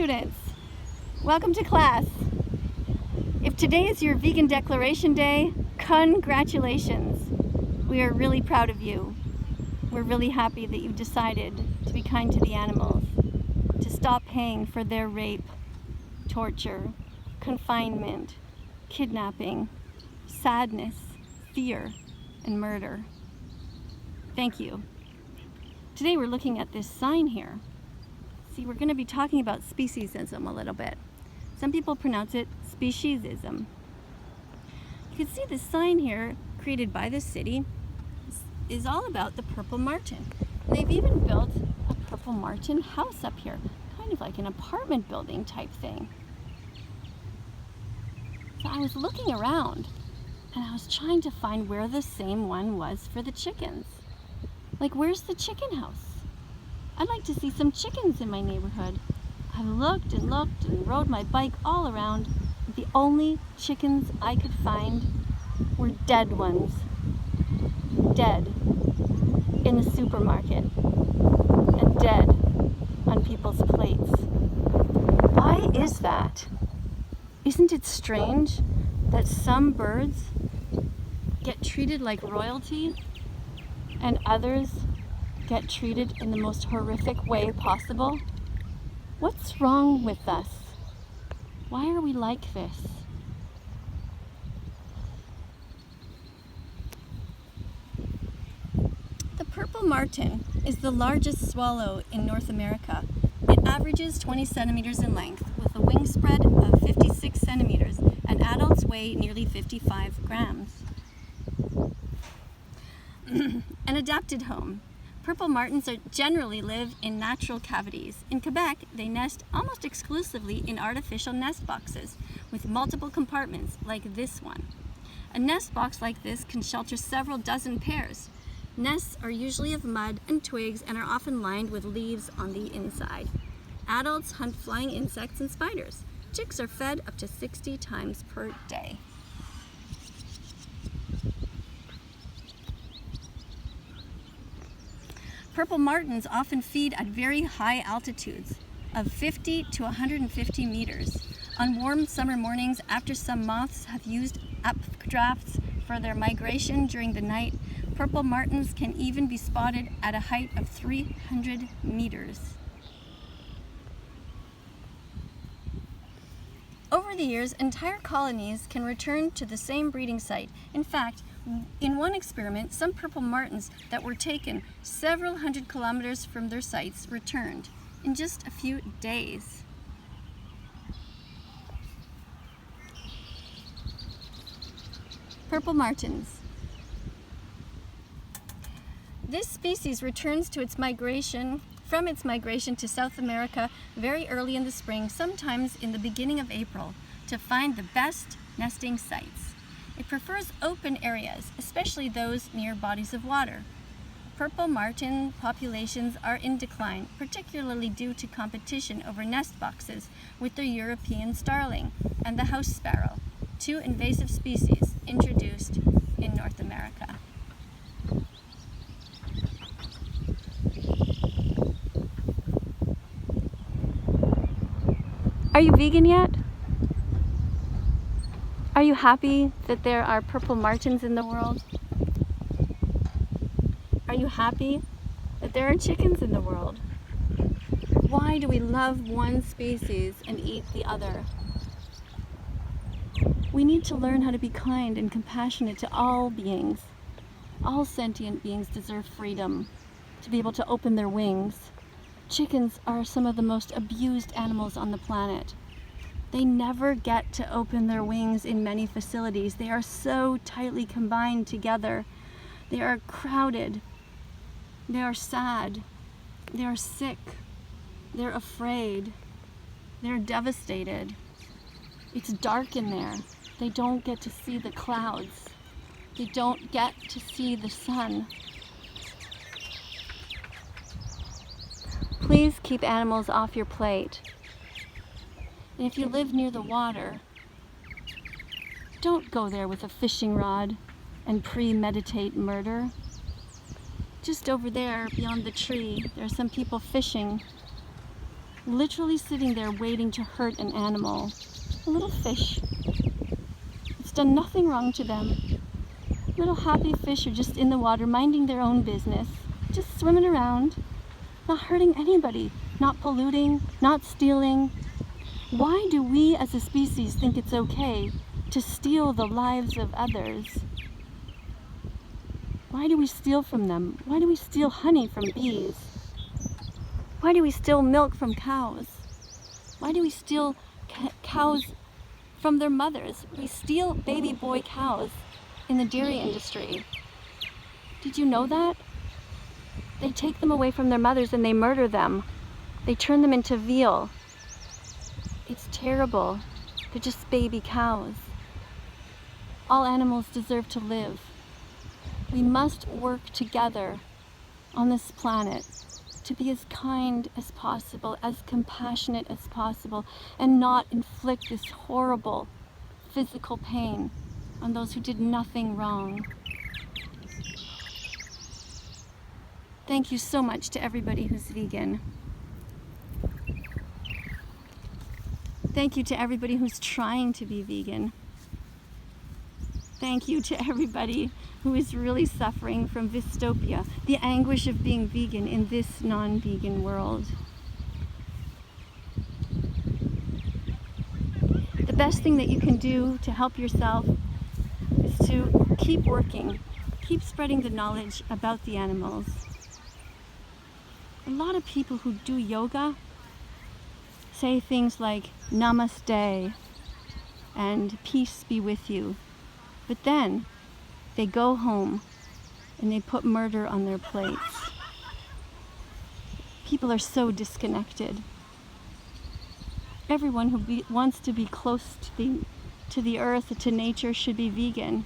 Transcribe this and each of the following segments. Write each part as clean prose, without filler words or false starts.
students, welcome to class. If today is your Vegan Declaration Day, congratulations. We are really proud of you. We're really happy that you've decided to be kind to the animals, to stop paying for their rape, torture, confinement, kidnapping, sadness, fear, and murder. Thank you. Today we're looking at this sign here. See, we're going to be talking about speciesism a little bit. Some people pronounce it speciesism. You can see this sign here, created by the city, is all about the purple martin. They've even built a purple martin house up here, kind of like an apartment building type thing. So I was looking around and I was trying to find where the same one was for the chickens. Like, where's the chicken house? I'd like to see some chickens in my neighborhood. I looked and looked and rode my bike all around. The only chickens I could find were dead ones. Dead in the supermarket and dead on people's plates. Why is that? Isn't it strange that some birds get treated like royalty and others get treated in the most horrific way possible? What's wrong with us? Why are we like this? The purple martin is the largest swallow in North America. It averages 20 centimeters in length with a wingspread of 56 centimeters, and adults weigh nearly 55 grams. An adapted home. Purple martins generally live in natural cavities. In Quebec, they nest almost exclusively in artificial nest boxes with multiple compartments like this one. A nest box like this can shelter several dozen pairs. Nests are usually of mud and twigs and are often lined with leaves on the inside. Adults hunt flying insects and spiders. Chicks are fed up to 60 times per day. Purple martins often feed at very high altitudes of 50 to 150 meters. On warm summer mornings, after some moths have used updrafts for their migration during the night, purple martins can even be spotted at a height of 300 meters. Over the years, entire colonies can return to the same breeding site. In fact, in one experiment, some purple martins that were taken several hundred kilometers from their sites returned in just a few days. Purple martins. This species returns to its migration to South America very early in the spring, sometimes in the beginning of April, to find the best nesting sites. It prefers open areas, especially those near bodies of water. Purple martin populations are in decline, particularly due to competition over nest boxes with the European starling and the house sparrow, two invasive species introduced in North America. Are you vegan yet? Are you happy that there are purple martins in the world? Are you happy that there are chickens in the world? Why do we love one species and eat the other? We need to learn how to be kind and compassionate to all beings. All sentient beings deserve freedom, to be able to open their wings. Chickens are some of the most abused animals on the planet. They never get to open their wings in many facilities. They are so tightly combined together. They are crowded. They are sad. They are sick. They're afraid. They're devastated. It's dark in there. They don't get to see the clouds. They don't get to see the sun. Please keep animals off your plate. And if you live near the water, don't go there with a fishing rod and premeditate murder. Just over there, beyond the tree, there are some people fishing. literally sitting there waiting to hurt an animal, a little fish. It's done nothing wrong to them. Little happy fish are just in the water, minding their own business, just swimming around, not hurting anybody, not polluting, not stealing. Why do we as a species think it's okay to steal the lives of others? Why do we steal from them? Why do we steal honey from bees? Why do we steal milk from cows? Why do we steal cows from their mothers? We steal baby boy cows in the dairy industry. Did you know that? They take them away from their mothers and they murder them. They turn them into veal. It's terrible. They're just baby cows. All animals deserve to live. We must work together on this planet to be as kind as possible, as compassionate as possible, and not inflict this horrible physical pain on those who did nothing wrong. Thank you so much to everybody who's vegan. Thank you to everybody who's trying to be vegan. Thank you to everybody who is really suffering from dystopia, the anguish of being vegan in this non-vegan world. The best thing that you can do to help yourself is to keep working, keep spreading the knowledge about the animals. A lot of people who do yoga say things like namaste and peace be with you. But then they go home and they put murder on their plates. People are so disconnected. Everyone who wants to be close to the earth, to nature, should be vegan.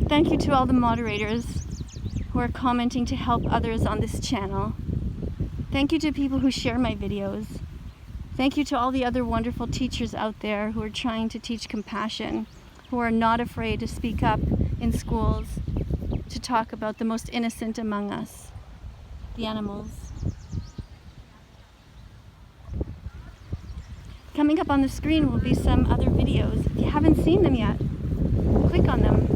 Thank you to all the moderators who are commenting to help others on this channel. Thank you to people who share my videos. Thank you to all the other wonderful teachers out there who are trying to teach compassion, who are not afraid to speak up in schools to talk about the most innocent among us, the animals. Coming up on the screen will be some other videos. If you haven't seen them yet, click on them.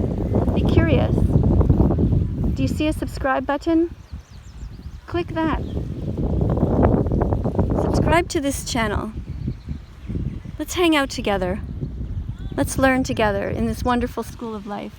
Be curious. Do you see a subscribe button? Click that. Subscribe to this channel. Let's hang out together. Let's learn together in this wonderful school of life.